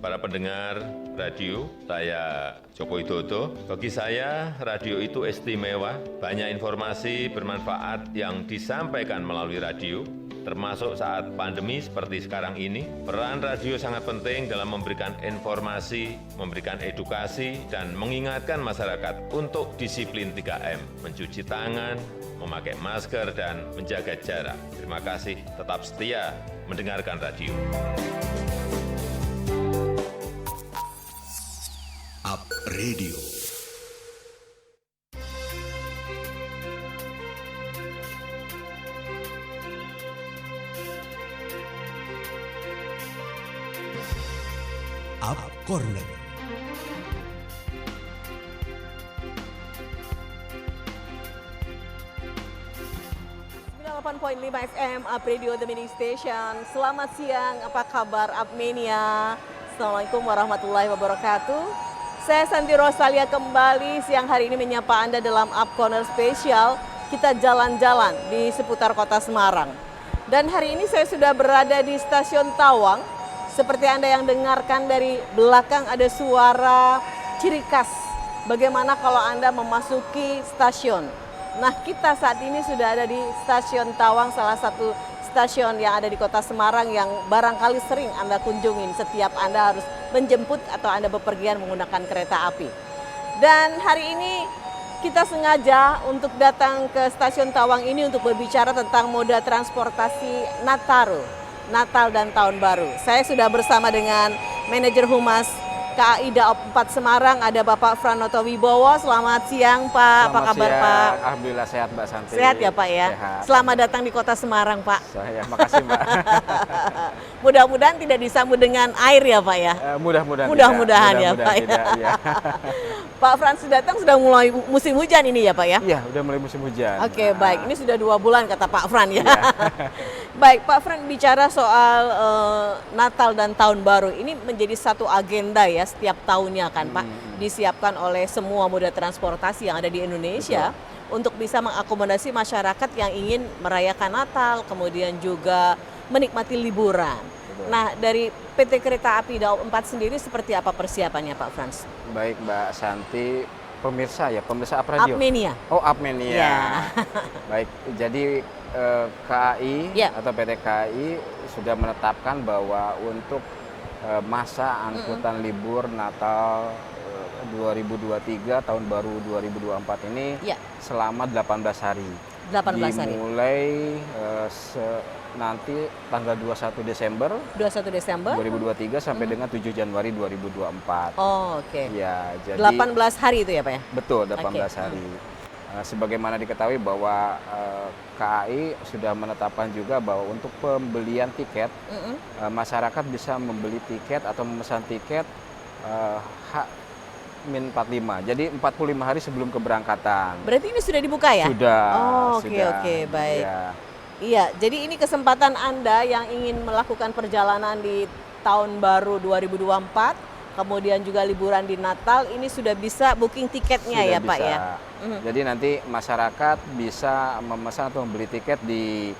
para pendengar radio, saya Joko Widodo. Bagi saya, radio itu istimewa. Banyak informasi bermanfaat yang disampaikan melalui radio, termasuk saat pandemi seperti sekarang ini. Peran radio sangat penting dalam memberikan informasi, memberikan edukasi, dan mengingatkan masyarakat untuk disiplin 3M, mencuci tangan, memakai masker, dan menjaga jarak. Terima kasih, tetap setia mendengarkan radio. Up Radio. Up Corner. 98.5 FM Up Radio The Mini Station. Selamat siang, apa kabar Upmania? Assalamualaikum warahmatullahi wabarakatuh. Saya Santi Rosalia kembali siang hari ini menyapa Anda dalam Up Corner Spesial. Kita jalan-jalan di seputar kota Semarang. Dan hari ini saya sudah berada di Stasiun Tawang. Seperti Anda yang dengarkan dari belakang ada suara ciri khas. Bagaimana kalau Anda memasuki stasiun. Nah, kita saat ini sudah ada di Stasiun Tawang, salah satu stasiun yang ada di kota Semarang yang barangkali sering Anda kunjungin setiap Anda harus menjemput atau Anda bepergian menggunakan kereta api. Dan hari ini kita sengaja untuk datang ke Stasiun Tawang ini untuk berbicara tentang moda transportasi Nataru, Natal dan Tahun Baru. Saya sudah bersama dengan manajer Humas KAI Daop 4 Semarang, ada Bapak Franoto Wibowo. Selamat siang Pak, apa kabar siang. Pak? Alhamdulillah sehat Mbak Santi. Sehat ya Pak ya? Sehat. Selamat datang di kota Semarang Pak. Saya makasih Mbak. Mudah-mudahan tidak disambut dengan air ya Pak ya? Mudah-mudahan ya Pak tidak, ya. Pak Frans datang sudah mulai musim hujan ini ya Pak ya? Iya, udah mulai musim hujan. Oke, baik. Ini sudah 2 bulan kata Pak Fran ya. Iya. Baik, Pak Fran bicara soal Natal dan Tahun Baru. Ini menjadi satu agenda ya setiap tahunnya kan Pak. Disiapkan oleh semua moda transportasi yang ada di Indonesia. Betul. Untuk bisa mengakomodasi masyarakat yang ingin merayakan Natal, kemudian juga menikmati liburan. Betul. Nah, dari PT Kereta Api Daop 4 sendiri seperti apa persiapannya Pak Frans? Baik Mbak Santi, pemirsa apa radio? Upmania. Oh, Upmania. Ya. Baik, jadi KAI Ya. atau PT KAI sudah menetapkan bahwa untuk masa angkutan libur Natal 2023 tahun baru 2024 ini Ya. selama 18 hari. 18 hari. Dimulai nanti tanggal 21 Desember 21 Desember 2023 sampai dengan 7 Januari 2024. Oh, oke. Ya, jadi 18 hari itu ya Pak ya? betul 18 hari. Sebagaimana diketahui bahwa KAI sudah menetapkan juga bahwa untuk pembelian tiket masyarakat bisa membeli tiket atau memesan tiket H-45. Jadi 45 hari sebelum keberangkatan. Berarti ini sudah dibuka ya? Sudah. Oh, oke, sudah. oke, baik. Ya. Iya, jadi ini kesempatan Anda yang ingin melakukan perjalanan di tahun baru 2024, kemudian juga liburan di Natal, ini sudah bisa booking tiketnya Sudah ya Pak bisa. ya? Jadi nanti masyarakat bisa memesan atau membeli tiket di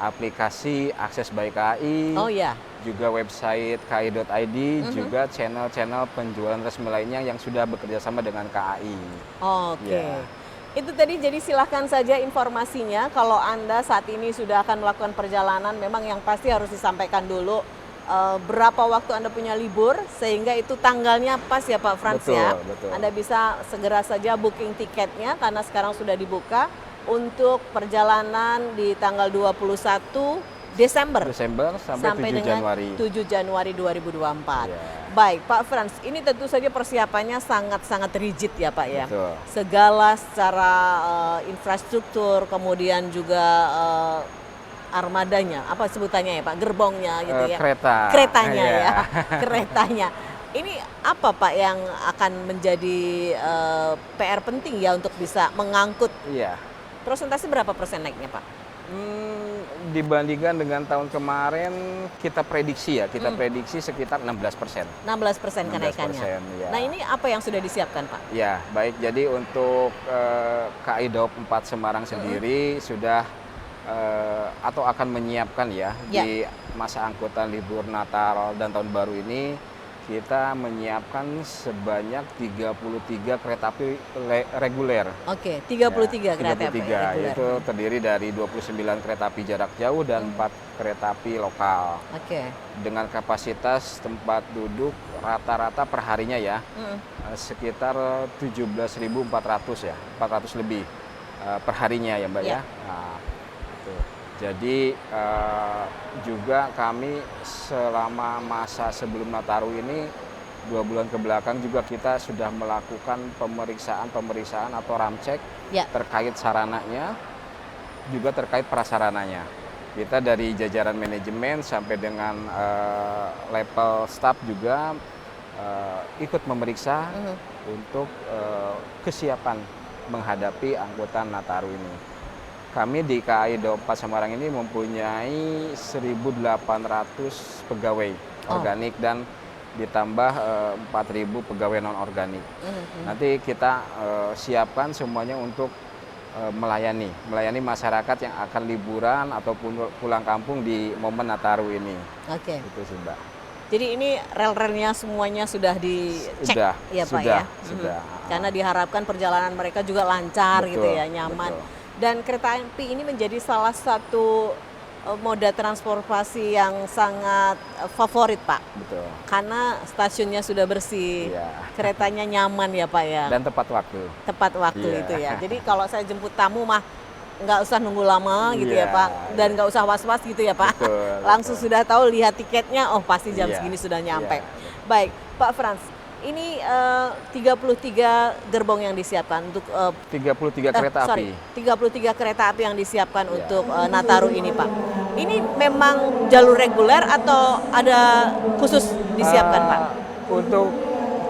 aplikasi Akses by KAI, Oh ya, juga website kai.id, juga channel-channel penjualan resmi lainnya yang sudah bekerja sama dengan KAI. oke. Ya. Itu tadi, jadi silahkan saja informasinya kalau Anda saat ini sudah akan melakukan perjalanan, memang yang pasti harus disampaikan dulu berapa waktu Anda punya libur, sehingga itu tanggalnya pas ya Pak Frans ya. Betul. Anda bisa segera saja booking tiketnya karena sekarang sudah dibuka untuk perjalanan di tanggal 21 Desember sampai 7 dengan Januari. 7 Januari 2024. Ya. Baik, Pak Frans, ini tentu saja persiapannya sangat-sangat rigid ya Pak ya. Betul. Segala secara infrastruktur, kemudian juga armadanya, apa sebutannya ya Pak, gerbongnya gitu ya. Keretanya Iya. ya, keretanya. Ini apa Pak yang akan menjadi PR penting ya untuk bisa mengangkut? Iya. Persentase berapa persen naiknya Pak? Dibandingkan dengan tahun kemarin kita prediksi sekitar 16%. 16% kenaikannya. 16%, ya. Nah, ini apa yang sudah disiapkan Pak? Ya, baik. Jadi untuk KAI Daop 4 Semarang sendiri sudah atau akan menyiapkan ya di masa angkutan libur Natal dan Tahun Baru ini, kita menyiapkan sebanyak 33 kereta api reguler. Oke, 33 kereta api 33, reguler. itu terdiri dari 29 kereta api jarak jauh dan 4 kereta api lokal. Oke. Dengan kapasitas tempat duduk rata-rata perharinya ya, sekitar 17.400 ya, 400 lebih perharinya ya Mbak ya. Nah, itu. Jadi juga kami selama masa sebelum Nataru ini 2 bulan ke belakang juga kita sudah melakukan pemeriksaan atau ramcek terkait sarananya, juga terkait prasarananya. Kita dari jajaran manajemen sampai dengan level staff juga ikut memeriksa untuk kesiapan menghadapi angkutan Nataru ini. Kami di KAI Daob 4 Semarang ini mempunyai 1.800 pegawai organik dan ditambah 4.000 pegawai non-organik. Nanti kita siapkan semuanya untuk melayani masyarakat yang akan liburan ataupun pulang kampung di momen Nataru ini. Oke. Itu sih Mbak. Jadi ini rel-relnya semuanya sudah dicek ya Pak ya? Sudah. Karena diharapkan perjalanan mereka juga lancar gitu ya, nyaman. Betul. Dan kereta api ini menjadi salah satu moda transportasi yang sangat favorit Pak. Betul. Karena stasiunnya sudah bersih, keretanya nyaman ya Pak ya. Dan tepat waktu. Tepat waktu itu ya. Jadi kalau saya jemput tamu mah nggak usah nunggu lama gitu ya Pak. Dan nggak usah was-was gitu ya Pak. Betul, Langsung sudah tahu lihat tiketnya, oh pasti jam segini sudah nyampe. Baik, Pak Frans. Ini 33 gerbong yang disiapkan untuk 33 kereta api. 33 kereta api yang disiapkan untuk Nataru ini, Pak. Ini memang jalur reguler atau ada khusus disiapkan, Pak? Untuk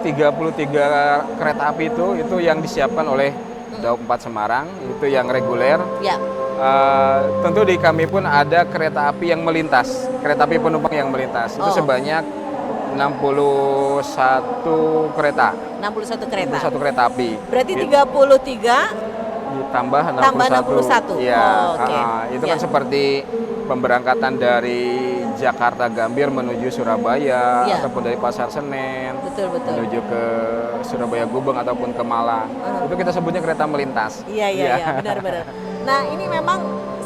33 kereta api itu yang disiapkan oleh Daob 4 Semarang, itu yang reguler. Ya. Tentu di kami pun ada kereta api yang melintas, kereta api penumpang yang melintas. Itu sebanyak 61 kereta. 61 kereta. 61 kereta api. Berarti 33 ditambah 61. Ya, itu kan seperti pemberangkatan dari Jakarta Gambir menuju Surabaya ataupun dari Pasar Senen menuju ke Surabaya Gubeng ataupun ke Malang. Itu kita sebutnya kereta melintas. Iya, benar-benar. Nah, ini memang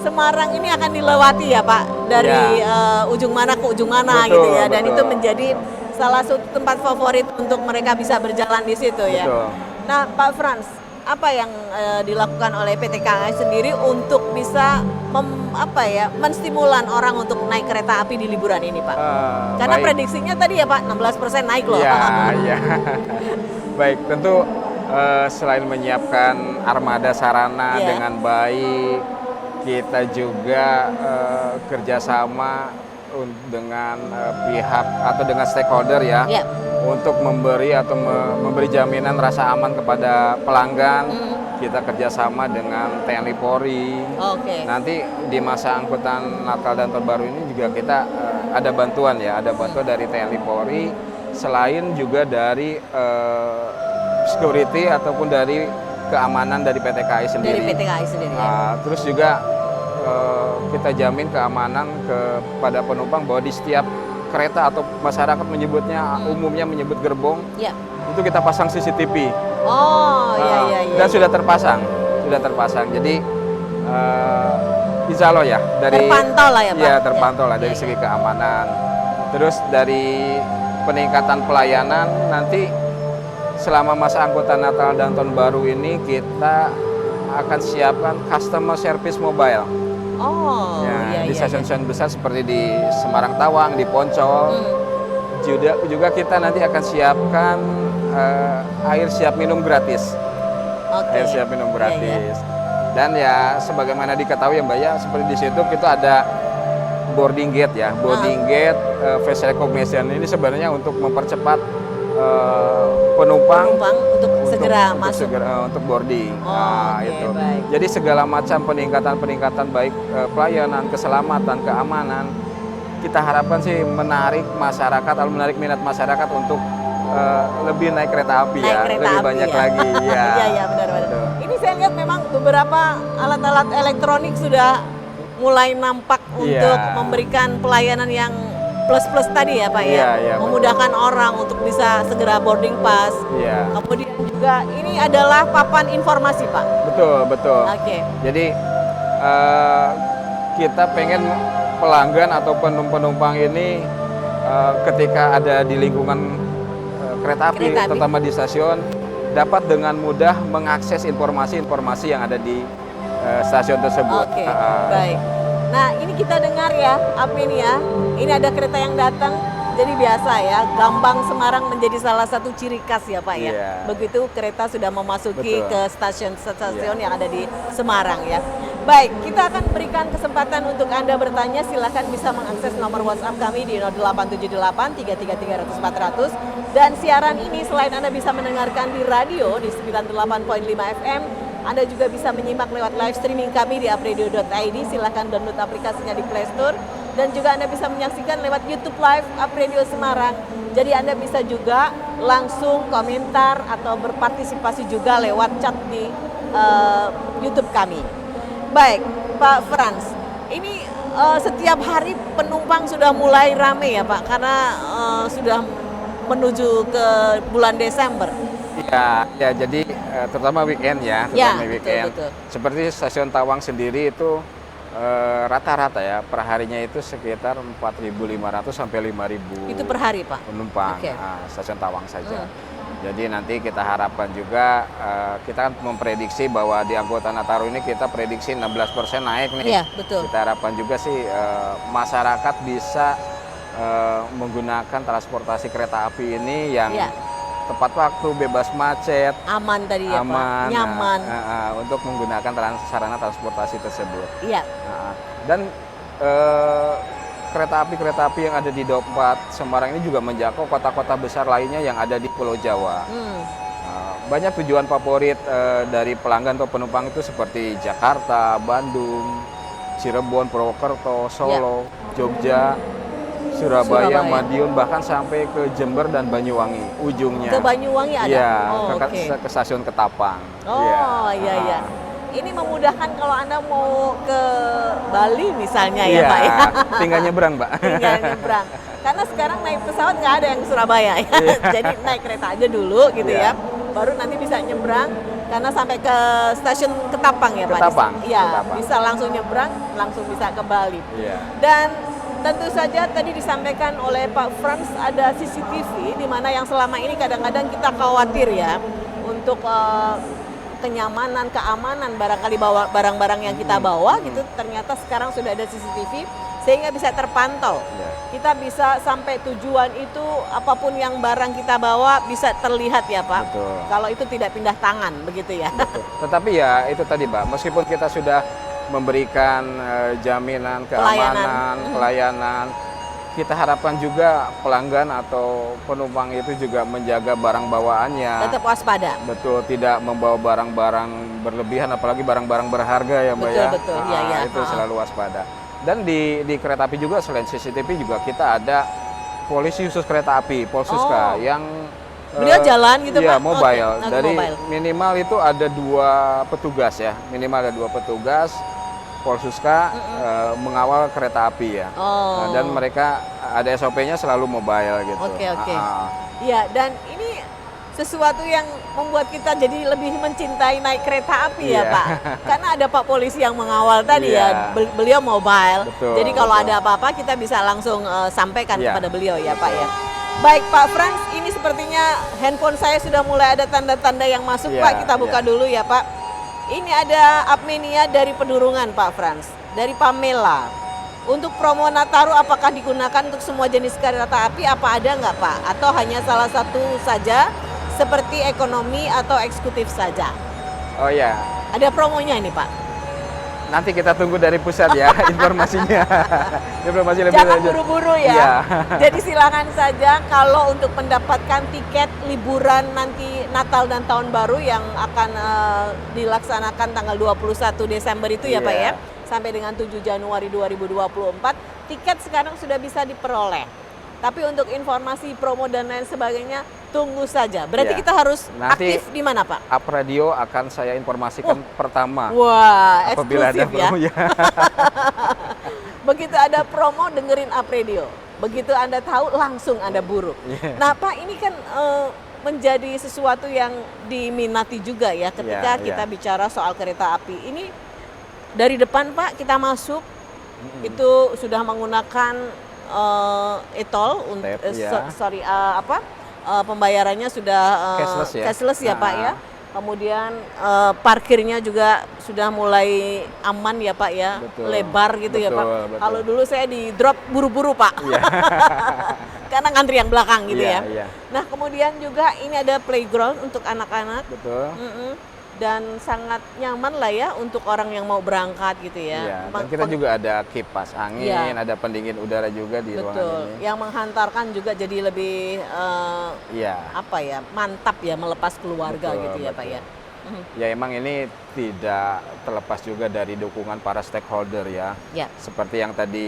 Semarang ini akan dilewati ya Pak, dari ujung mana ke ujung mana gitu ya, dan itu menjadi salah satu tempat favorit untuk mereka bisa berjalan di situ ya. Nah Pak Frans, apa yang dilakukan oleh PT KAI sendiri untuk bisa menstimulan orang untuk naik kereta api di liburan ini Pak? Karena prediksinya tadi ya Pak, 16% naik loh. Iya. Baik, tentu selain menyiapkan armada sarana dengan baik, kita juga kerjasama dengan pihak atau dengan stakeholder ya, untuk memberi jaminan rasa aman kepada pelanggan. Kita kerjasama dengan TNI Polri. Nanti di masa angkutan Natal dan Tahun Baru ini juga kita ada bantuan dari TNI Polri, selain juga dari security ataupun dari keamanan dari PT KAI sendiri. Terus juga kita jamin keamanan kepada penumpang bahwa di setiap kereta atau masyarakat menyebutnya umumnya menyebut gerbong, itu kita pasang CCTV. Dan sudah terpasang. Jadi insya Allah ya dari terpantau lah ya Pak. Ya terpantau lah dari segi keamanan. Terus dari peningkatan pelayanan nanti selama masa angkutan Natal dan Tahun Baru ini kita akan siapkan customer service mobile. Di stasiun-stasiun besar seperti di Semarang Tawang, di Poncol. Juga kita nanti akan siapkan air siap minum gratis. Air siap minum gratis. Dan ya sebagaimana diketahui ya Mbak ya, seperti di situ kita ada boarding gate ya. Boarding gate face recognition ini sebenarnya untuk mempercepat penumpang untuk segera masuk untuk boarding. Itu. Baik. Jadi segala macam peningkatan baik pelayanan, keselamatan, keamanan kita harapkan sih menarik masyarakat atau menarik minat masyarakat untuk lebih naik kereta api lebih banyak lagi ya. Iya benar. Ini saya lihat memang beberapa alat-alat elektronik sudah mulai nampak untuk memberikan pelayanan yang plus-plus tadi ya Pak ya, Iya, iya, memudahkan orang untuk bisa segera boarding pass. Iya. Kemudian juga ini adalah papan informasi Pak. Betul, betul. Oke. Jadi kita pengen pelanggan atau penumpang ini ketika ada di lingkungan kereta api, terutama di stasiun, dapat dengan mudah mengakses informasi-informasi yang ada di stasiun tersebut. Oke, baik. Nah ini kita dengar ya, Apmenia, ini ada kereta yang datang. Jadi biasa ya, Gambang Semarang menjadi salah satu ciri khas ya Pak ya. Iya. Begitu kereta sudah memasuki Betul. ke stasiun-stasiun yang ada di Semarang ya. Baik, kita akan berikan kesempatan untuk Anda bertanya. Silakan bisa mengakses nomor WhatsApp kami di 0878 333 400. Dan siaran ini selain Anda bisa mendengarkan di radio di 98.5 FM, Anda juga bisa menyimak lewat live streaming kami di apradio.id. Silakan download aplikasinya di Play Store. Dan juga Anda bisa menyaksikan lewat YouTube Live Up Radio Semarang. Jadi Anda bisa juga langsung komentar atau berpartisipasi juga lewat chat di YouTube kami. Baik, Pak Frans, ini setiap hari penumpang sudah mulai ramai ya Pak, karena sudah menuju ke bulan Desember. Ya, jadi terutama weekend ya, Ya, terutama weekend. betul. Seperti stasiun Tawang sendiri itu rata-rata ya per harinya itu sekitar 4.500 sampai 5.000 Itu per hari Pak? penumpang. Oke. Stasiun Tawang saja. Jadi nanti kita harapkan juga kita kan memprediksi bahwa di anggota Nataru ini kita prediksi 16% naik nih. Iya, betul. Kita harapkan juga sih masyarakat bisa menggunakan transportasi kereta api ini yang Iya. tepat waktu, bebas macet, Aman tadi ya aman, Pak, nyaman. untuk menggunakan sarana transportasi tersebut. Iya. Dan kereta api yang ada di Daup 4 Semarang ini juga menjangkau kota-kota besar lainnya yang ada di Pulau Jawa. Banyak tujuan favorit dari pelanggan atau penumpang itu seperti Jakarta, Bandung, Cirebon, Purwokerto, Solo, Jogja, Surabaya, Madiun, bahkan sampai ke Jember dan Banyuwangi ujungnya. Ke Banyuwangi ada? Iya, Oh, ke stasiun Ketapang. Oh iya. Ini memudahkan kalau Anda mau ke Bali misalnya ya Pak ya. Tinggal nyebrang Mbak. Tinggal nyebrang. Karena sekarang naik pesawat nggak ada yang ke Surabaya ya. Jadi naik kereta aja dulu gitu ya. Baru nanti bisa nyebrang karena sampai ke stasiun Ketapang ya Pak. Ketapang. Iya, Ketapang. bisa langsung nyebrang, langsung bisa ke Bali. Iya. Dan tentu saja tadi disampaikan oleh Pak Frans ada CCTV di mana yang selama ini kadang-kadang kita khawatir ya untuk kenyamanan, keamanan barangkali bawa barang-barang yang kita bawa gitu, ternyata sekarang sudah ada CCTV sehingga bisa terpantau. Kita bisa sampai tujuan itu apapun yang barang kita bawa bisa terlihat ya Pak. Betul. Kalau itu tidak pindah tangan begitu ya. Betul. Tetapi ya itu tadi Mbak, meskipun kita sudah memberikan jaminan keamanan, pelayanan, kita harapkan juga pelanggan atau penumpang itu juga menjaga barang bawaannya. Tetap waspada. Betul, tidak membawa barang-barang berlebihan, apalagi barang-barang berharga ya Mbak ya. Betul, iya. Itu selalu waspada. Dan di kereta api juga selain CCTV juga kita ada polisi khusus kereta api, Polsuska, yang beliau jalan gitu Iya, Pak? mobile. Oke, Dari mobile. minimal itu ada 2 petugas ya, minimal ada 2 petugas Polsuska mengawal kereta api ya. Oh. Dan mereka ada SOP-nya selalu mobile gitu. Oke. Iya, dan ini sesuatu yang membuat kita jadi lebih mencintai naik kereta api ya Iya. Pak. Karena ada Pak Polisi yang mengawal tadi ya, Iya. beliau mobile. Betul, Jadi kalau betul. ada apa-apa kita bisa langsung sampaikan Iya. kepada beliau ya Pak ya. Baik Pak Frans, ini sepertinya handphone saya sudah mulai ada tanda-tanda yang masuk Iya, Pak. Kita buka dulu ya Pak. Ini ada Apmenia dari Pedurungan Pak Frans, dari Pamela. Untuk promo Nataru apakah digunakan untuk semua jenis kereta api? Apa ada nggak Pak? Atau hanya salah satu saja seperti ekonomi atau eksekutif saja? Oh ya, Ada promonya ini Pak? nanti kita tunggu dari pusat ya informasinya. Informasi lebih Jangan lanjut. buru-buru ya. Iya. Jadi silakan saja kalau untuk mendapatkan tiket liburan nanti Natal dan Tahun Baru yang akan dilaksanakan tanggal 21 Desember itu ya Iya. Pak ya. Sampai dengan 7 Januari 2024, tiket sekarang sudah bisa diperoleh. Tapi untuk informasi promo dan lain sebagainya tunggu saja. Berarti Iya. kita harus Nanti aktif di mana Pak? Up Radio akan saya informasikan pertama. Wah, Apabila ada eksklusif ya. promo ya. Begitu ada promo dengerin Up Radio. Begitu Anda tahu langsung Anda buru. Nah Pak, ini kan menjadi sesuatu yang diminati juga ya ketika kita bicara soal kereta api. Ini dari depan Pak kita masuk itu sudah menggunakan e-tol, pembayarannya sudah cashless ya Pak ya. Kemudian parkirnya juga sudah mulai aman ya Pak ya, lebar gitu ya Pak. Kalau dulu saya di drop buru-buru Pak, karena ngantri yang belakang gitu ya. Nah kemudian juga ini ada playground untuk anak-anak. Betul. Dan sangat nyaman lah ya untuk orang yang mau berangkat gitu ya. Dan kita juga ada kipas angin, ada pendingin udara juga di ruangan ini. Yang menghantarkan juga jadi lebih mantap ya melepas keluarga gitu ya Pak ya. Ya emang ini tidak terlepas juga dari dukungan para stakeholder ya. Seperti yang tadi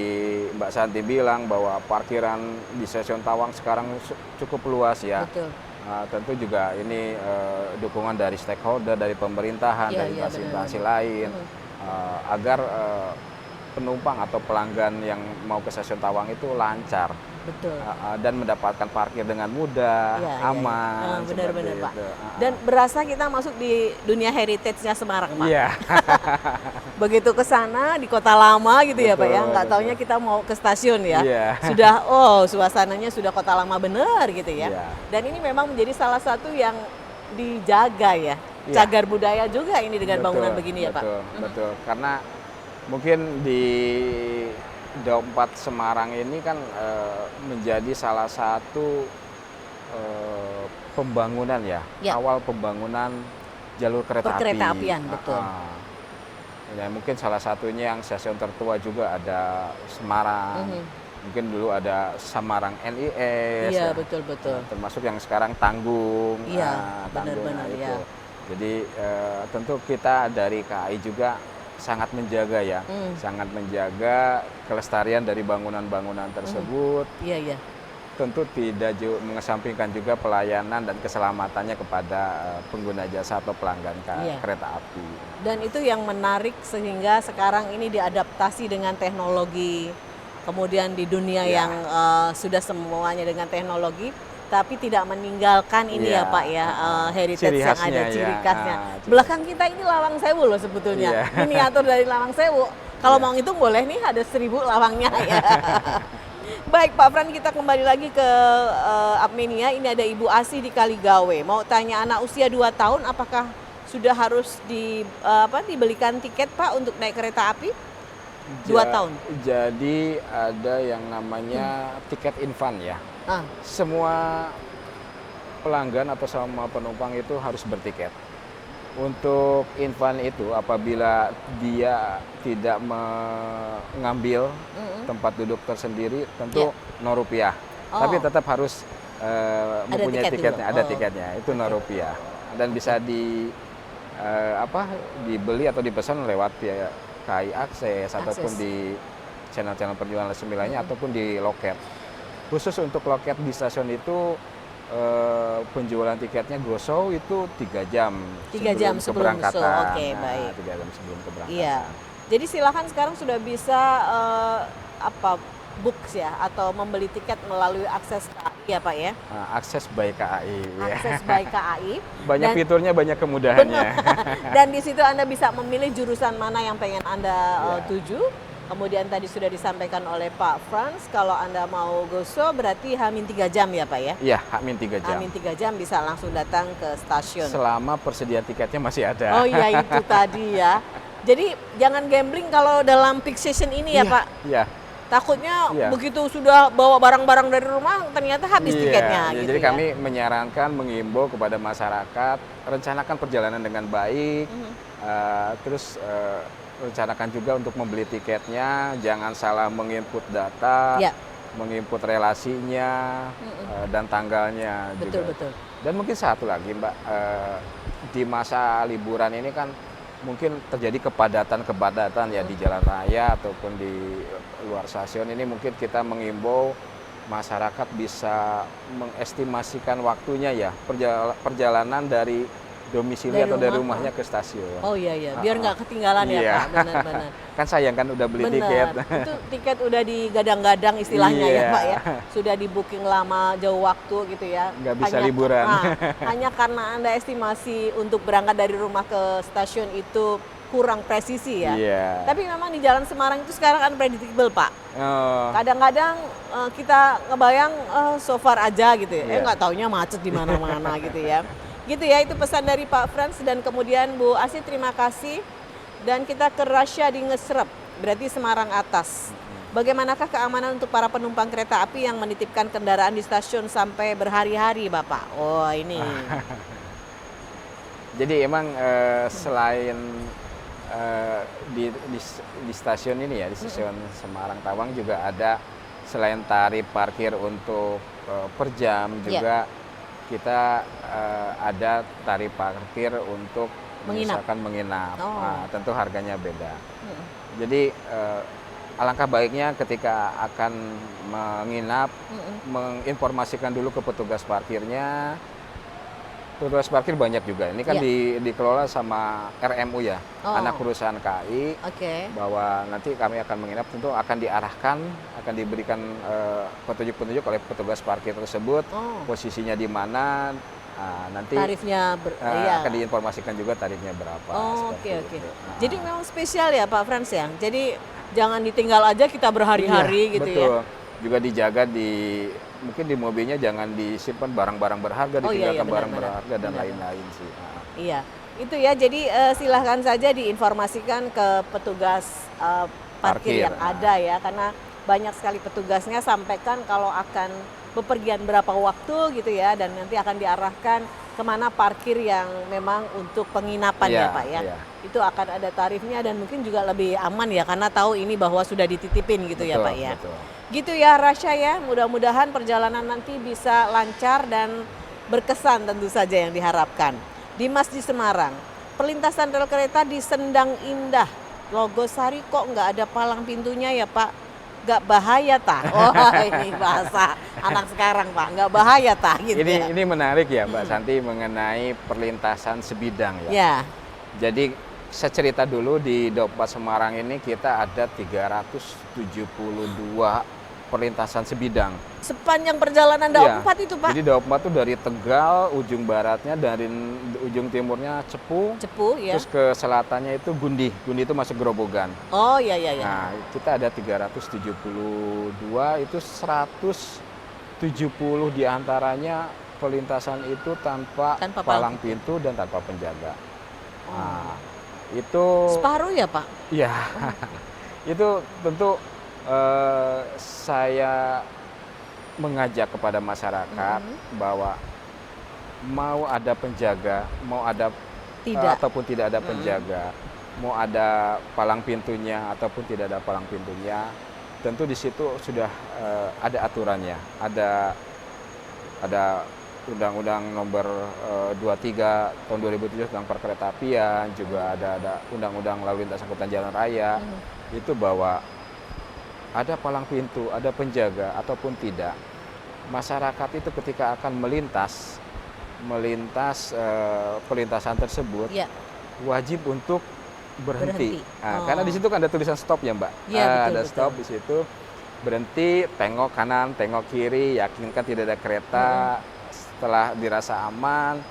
Mbak Santi bilang bahwa parkiran di stasiun Tawang sekarang cukup luas ya. Tentu juga ini dukungan dari stakeholder, dari pemerintahan, dari instansi lain, agar penumpang atau pelanggan yang mau ke stasiun Tawang itu lancar. Dan mendapatkan parkir dengan mudah, aman. Benar-benar Pak. Dan berasa kita masuk di dunia heritage-nya Semarang Pak. Begitu ke sana di Kota Lama gitu ya Pak ya, nggak taunya kita mau ke stasiun ya. Sudah suasananya sudah Kota Lama bener gitu ya. Dan ini memang menjadi salah satu yang dijaga ya. Cagar budaya juga ini dengan bangunan begini ya Pak. Betul. Karena mungkin di Daup 4 Semarang ini kan menjadi salah satu pembangunan ya, awal pembangunan jalur kereta apian, betul. Ya, mungkin salah satunya yang stasiun tertua juga ada Semarang, mungkin dulu ada Semarang NIS, betul. Termasuk yang sekarang Tanggung, benar-benar itu. Jadi tentu kita dari KAI juga sangat menjaga ya, sangat menjaga kelestarian dari bangunan-bangunan tersebut. Tentu tidak mengesampingkan juga pelayanan dan keselamatannya kepada pengguna jasa atau pelanggan kereta api. Dan itu yang menarik sehingga sekarang ini diadaptasi dengan teknologi, kemudian di dunia yang sudah semuanya dengan teknologi, tapi tidak meninggalkan ini ya Pak ya, heritage yang ada, ciri khasnya. Belakang kita ini Lawang Sewu loh sebetulnya, miniatur dari Lawang Sewu. Kalau mau ngitung boleh nih, ada 1000 lawangnya ya. Baik Pak Fran, kita kembali lagi ke Apmenia. Ini ada Ibu Asih di Kaligawe. Mau tanya, anak usia 2 tahun apakah sudah harus dibelikan tiket Pak untuk naik kereta api? 2 tahun. Jadi ada yang namanya tiket infan ya. Semua pelanggan atau semua penumpang itu harus bertiket. Untuk infan itu apabila dia tidak mengambil tempat duduk tersendiri tentu Rp0. Tapi tetap harus mempunyai tiketnya, ada tiketnya, itu Rp0. Dan bisa dibeli atau dipesan lewat via KAI Akses ataupun di channel-channel perjualan resmi lainnya ataupun di loket. Khusus untuk loket di stasiun itu penjualan tiketnya go show itu 3 jam sebelum keberangkatan. Oke, baik. 3 jam sebelum keberangkatan. Iya. Jadi silakan sekarang sudah bisa book ya atau membeli tiket melalui akses KAI ya Pak ya. Akses by KAI. Akses by KAI. Banyak fiturnya, banyak kemudahannya. Dan di situ Anda bisa memilih jurusan mana yang pengen Anda tuju. Kemudian tadi sudah disampaikan oleh Pak Frans, kalau Anda mau go-show berarti H-3 jam ya Pak ya? Iya, H-3 jam. H-3 jam bisa langsung datang ke stasiun. Selama persediaan tiketnya masih ada. Oh iya, itu tadi ya. Jadi jangan gambling kalau dalam peak season ini ya Pak? Iya. Takutnya begitu sudah bawa barang-barang dari rumah ternyata habis tiketnya. Gitu jadi kami menyarankan, mengimbau kepada masyarakat, rencanakan perjalanan dengan baik, terus rencanakan juga untuk membeli tiketnya, jangan salah menginput data, menginput relasinya, dan tanggalnya juga. Betul. Dan mungkin satu lagi Mbak, di masa liburan ini kan mungkin terjadi kepadatan ya di jalan raya ataupun di luar stasiun. Ini mungkin kita mengimbau masyarakat bisa mengestimasikan waktunya ya, perjalanan dari domisili atau dari rumah. rumahnya ke stasiun. Oh iya iya, biar nggak ketinggalan ya Iya. Pak, benar-benar. Kan sayang kan udah beli tiket. Itu tiket udah digadang-gadang istilahnya ya Iya. Pak ya. Sudah di booking lama jauh waktu gitu ya. Nggak bisa liburan. Hanya karena Anda estimasi untuk berangkat dari rumah ke stasiun itu kurang presisi ya. Iya. Tapi memang di Jalan Semarang itu sekarang unpredictable Pak. Oh, Kadang-kadang kita ngebayang so far aja gitu ya. Iya. Nggak taunya macet di mana-mana gitu ya. Gitu ya, itu pesan dari Pak Frans dan kemudian Bu Asi terima kasih. Dan kita ke Rasya di Ngesrep, berarti Semarang Atas. Bagaimanakah keamanan untuk para penumpang kereta api yang menitipkan kendaraan di stasiun sampai berhari-hari Bapak? Oh ini. Jadi emang selain di stasiun ini ya, di stasiun Semarang Tawang juga ada selain tarif parkir untuk per jam juga kita ada tarif parkir untuk misalkan menginap. Oh. Nah, tentu harganya beda. Jadi alangkah baiknya ketika akan menginap menginformasikan dulu ke petugas parkirnya. Petugas parkir banyak juga. Ini kan dikelola sama RMU ya, anak perusahaan KAI. Oke. Bahwa nanti kami akan menginap, tentu akan diarahkan, akan diberikan petunjuk-petunjuk oleh petugas parkir tersebut, posisinya di mana, nanti Tarifnya akan diinformasikan juga tarifnya berapa. Oh, seperti oke. itu. Jadi memang spesial ya Pak Frans ya. Jadi jangan ditinggal aja kita berhari-hari gitu betul. ya. Juga dijaga mungkin di mobilnya jangan disimpan barang-barang berharga, ditinggalkan barang berharga dan lain-lain sih. Iya, itu ya. Jadi silahkan saja diinformasikan ke petugas parkir yang ada ya, karena banyak sekali petugasnya. Sampaikan kalau akan bepergian berapa waktu gitu ya, dan nanti akan diarahkan kemana parkir yang memang untuk penginapan ya Pak ya. Itu akan ada tarifnya dan mungkin juga lebih aman ya, karena tahu ini bahwa sudah dititipin gitu ya Pak ya. Betul. Gitu ya Rasya ya, mudah-mudahan perjalanan nanti bisa lancar dan berkesan tentu saja yang diharapkan. Dimas di Semarang, perlintasan rel kereta di Sendang Indah, Logosari kok nggak ada palang pintunya ya Pak? Nggak bahaya tah? Oh ini bahasa anak sekarang Pak, nggak bahaya tah gitu ya. Ini menarik ya Mbak Santi mengenai perlintasan sebidang ya. Ya. Jadi saya cerita dulu di Daup 4 Semarang ini kita ada 372 perlintasan sebidang. Sepanjang perjalanan Daup 4 itu Pak? Jadi Daup 4 itu dari Tegal, ujung baratnya, dari ujung timurnya Cepu, ya. Terus ke selatannya itu Gundi. Gundi itu masuk Grobogan. Oh iya. Nah, kita ada 372, itu 170 diantaranya perlintasan itu tanpa palang pintu dan tanpa penjaga. Nah, itu separuh ya Pak? Iya. Itu tentu saya mengajak kepada masyarakat bahwa mau ada penjaga, mau ada ataupun tidak ada penjaga, mau ada palang pintunya ataupun tidak ada palang pintunya, tentu di situ sudah ada aturannya, ada Undang-Undang Nomor 23 tahun 2007 tentang perkeretaapian, juga ada Undang-Undang Lalu Lintas Angkutan Jalan Raya, itu bahwa ada palang pintu, ada penjaga ataupun tidak, masyarakat itu ketika akan melintas perlintasan tersebut wajib untuk berhenti. Nah, karena di situ kan ada tulisan stop ya Mbak. Ada stop di situ, berhenti, tengok kanan, tengok kiri, yakinkan tidak ada kereta. Setelah dirasa aman,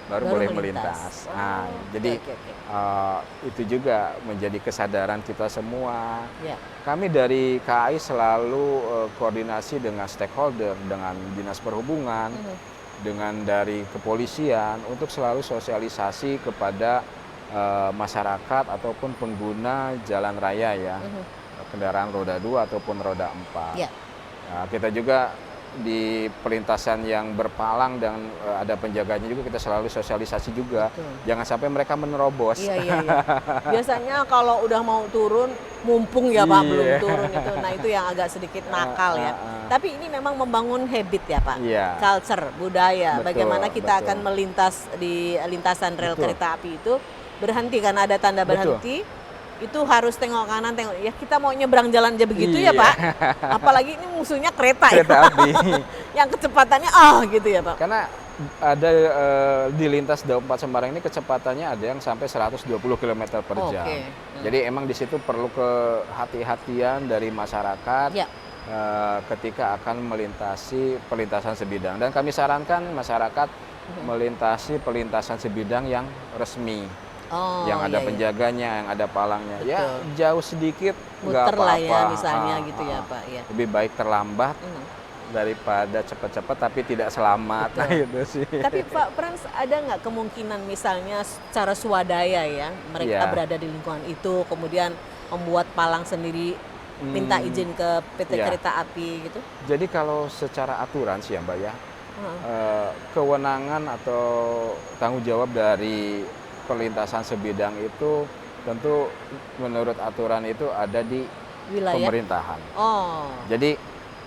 baru boleh melintas. Nah, jadi itu juga menjadi kesadaran kita semua. Kami dari KAI selalu koordinasi dengan stakeholder, dengan Dinas Perhubungan, dengan dari kepolisian untuk selalu sosialisasi kepada masyarakat ataupun pengguna jalan raya ya, kendaraan roda 2 ataupun roda 4. Nah, kita juga di perlintasan yang berpalang dan ada penjaganya juga kita selalu sosialisasi juga. Jangan sampai mereka menerobos. Iya. Biasanya kalau udah mau turun, mumpung ya Pak belum turun itu. Nah itu yang agak sedikit nakal ya. Tapi ini memang membangun habit ya Pak. Culture, budaya. Bagaimana kita akan melintas di lintasan rel kereta api itu, berhenti karena ada tanda berhenti. Itu harus tengok kanan, tengok ya, kita mau nyebrang jalan aja begitu ya Pak. Apalagi ini musuhnya kereta api. Yang kecepatannya gitu ya Pak. Karena ada di lintas Daup 4 Semarang ini kecepatannya ada yang sampai 120 km per jam. Oke. Jadi emang di situ perlu kehati-hatian dari masyarakat Ya. ketika akan melintasi perlintasan sebidang. Dan kami sarankan masyarakat melintasi perlintasan sebidang yang resmi, Oh, yang ada iya, iya. penjaganya, yang ada palangnya. Ya Betul. jauh sedikit nggak Muter lah ya apa-apa. misalnya gitu ya Pak ya. Lebih baik terlambat Mhm. daripada cepat-cepat tapi tidak selamat. Betul. Nah itu sih. Tapi Pak Frans, ada nggak kemungkinan misalnya secara swadaya ya mereka Iya. berada di lingkungan itu kemudian membuat palang sendiri, minta izin ke PT Iya. Kereta Api gitu? Jadi kalau secara aturan sih ya Mbak ya, Heeh. kewenangan atau tanggung jawab dari perlintasan sebidang itu tentu menurut aturan itu ada di Wilayah. pemerintahan. Oh, Jadi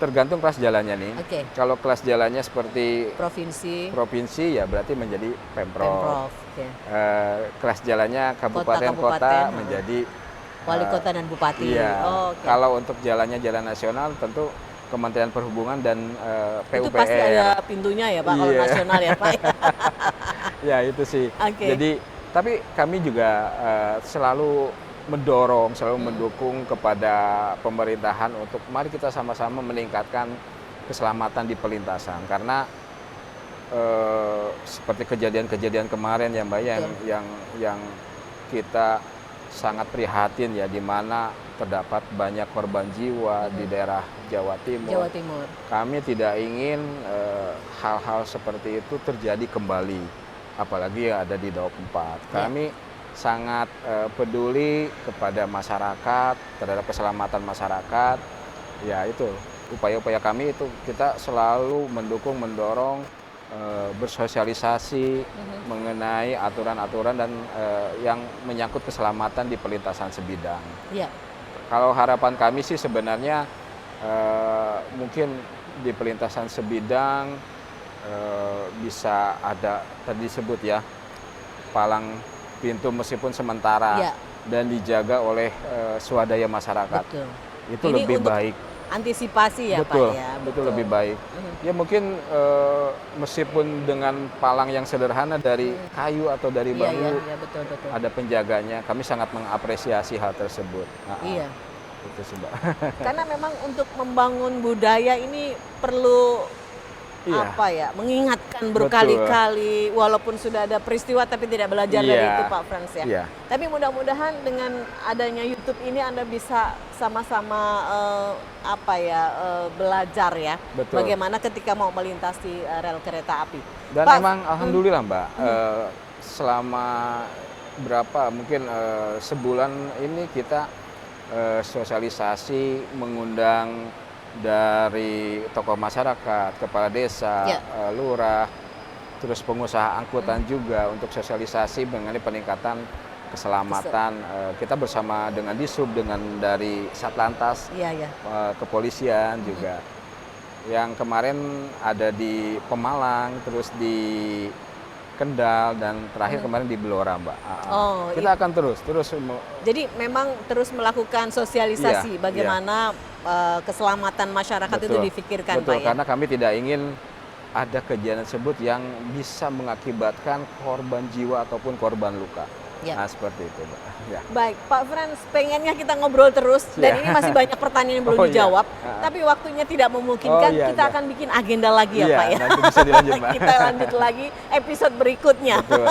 tergantung kelas jalannya nih. oke. Kalau kelas jalannya seperti Provinsi, provinsi ya berarti menjadi Pemprov. Pemprov, oke. Kelas jalannya kabupaten kota kabupaten, menjadi Wali kota dan bupati. iya. Oh, oke. Kalau untuk jalannya jalan nasional tentu Kementerian Perhubungan dan Itu PUPR. pasti ada pintunya ya Pak, kalau Iya. nasional ya Pak. Ya itu sih. Oke. Jadi tapi kami juga selalu mendorong, selalu mendukung kepada pemerintahan untuk mari kita sama-sama meningkatkan keselamatan di perlintasan karena seperti kejadian-kejadian kemarin ya Mbak yang kita sangat prihatin ya di mana terdapat banyak korban jiwa di daerah Jawa Timur. Jawa Timur. Kami tidak ingin hal-hal seperti itu terjadi kembali, apalagi yang ada di Daup 4. Kami sangat peduli kepada masyarakat, terhadap keselamatan masyarakat. Ya itu, upaya-upaya kami itu kita selalu mendukung, mendorong, bersosialisasi mengenai aturan-aturan dan yang menyangkut keselamatan di perlintasan sebidang. Iya. Kalau harapan kami sih sebenarnya mungkin di perlintasan sebidang bisa ada tadi disebut ya palang pintu meskipun sementara Iya. dan dijaga oleh swadaya masyarakat. Betul. Itu Ini lebih untuk baik. Antisipasi ya Betul, Pak ya. itu lebih baik. Ya mungkin meskipun dengan palang yang sederhana dari kayu atau dari Iya, bambu iya, betul, betul. ada penjaganya, kami sangat mengapresiasi hal tersebut. Iya. Itu sih Mbak. Karena memang untuk membangun budaya ini perlu Iya. apa ya, mengingatkan berkali-kali walaupun sudah ada peristiwa tapi tidak belajar dari Iya. itu Pak Frans ya. Iya. Tapi mudah-mudahan dengan adanya YouTube ini Anda bisa sama-sama belajar ya. Betul. Bagaimana ketika mau melintasi rel kereta api. Dan Pak, emang alhamdulillah Mbak, selama berapa mungkin sebulan ini kita sosialisasi mengundang dari tokoh masyarakat, kepala desa, Ya. lurah, terus pengusaha angkutan juga untuk sosialisasi mengenai peningkatan keselamatan. Kita bersama dengan Disub, dengan dari Satlantas, Iya, ya. kepolisian juga. Yang kemarin ada di Pemalang, terus di Kendal, dan terakhir kemarin di Blora, Mbak. Oh, Kita akan terus. Jadi memang terus melakukan sosialisasi Iya, bagaimana keselamatan masyarakat itu difikirkan betul, Pak ya. karena kami tidak ingin ada kejadian tersebut yang bisa mengakibatkan korban jiwa ataupun korban luka. Ya. Nah, seperti itu, Mbak. Ya. Baik, Pak Frans, pengennya kita ngobrol terus dan Ya. ini masih banyak pertanyaan yang belum Oh, iya. dijawab, Ah. tapi waktunya tidak memungkinkan. Oh, iya, kita iya. akan bikin agenda lagi ya Iya, Pak ya. nanti bisa dilanjut, Mbak. Kita lanjut lagi episode berikutnya. Betul.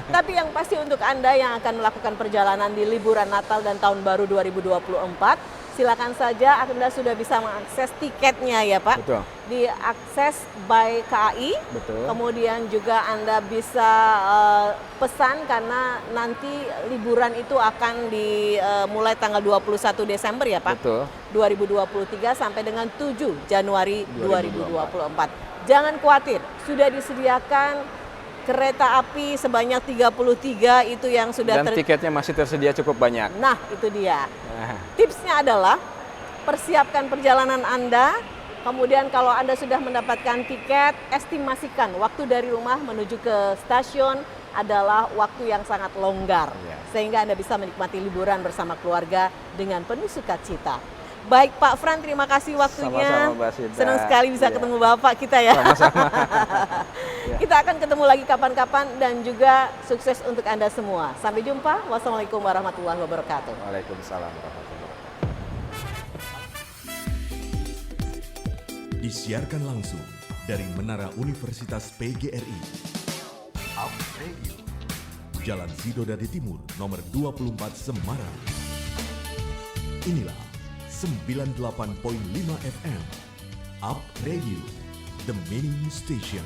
Tapi yang pasti untuk Anda yang akan melakukan perjalanan di liburan Natal dan Tahun Baru 2024, silakan saja Anda sudah bisa mengakses tiketnya ya Pak. Betul. Diakses by KAI. Betul. Kemudian juga Anda bisa pesan karena nanti liburan itu akan dimulai tanggal 21 Desember ya Pak. Betul. 2023 sampai dengan 7 Januari 2024. Jangan khawatir, sudah disediakan kereta api sebanyak 33 itu yang sudah Dan tiketnya masih tersedia cukup banyak. Nah, itu dia. Nah, Tipsnya adalah persiapkan perjalanan Anda. Kemudian kalau Anda sudah mendapatkan tiket, estimasikan waktu dari rumah menuju ke stasiun adalah waktu yang sangat longgar. Iya. Sehingga Anda bisa menikmati liburan bersama keluarga dengan penuh sukacita. Baik Pak Fran, terima kasih waktunya. Sama-sama, Mbak Sinta. Senang sekali bisa Iya. ketemu Bapak kita ya. Sama-sama. Kita Kita akan ketemu lagi kapan-kapan dan juga sukses untuk Anda semua. Sampai jumpa. Wassalamualaikum warahmatullahi wabarakatuh. Waalaikumsalam warahmatullahi wabarakatuh. Disiarkan langsung dari Menara Universitas PGRI. Up Radio. Jalan Sidodadi Timur, nomor 24 Semarang. Inilah 98.5 FM. Up Radio, the mini station.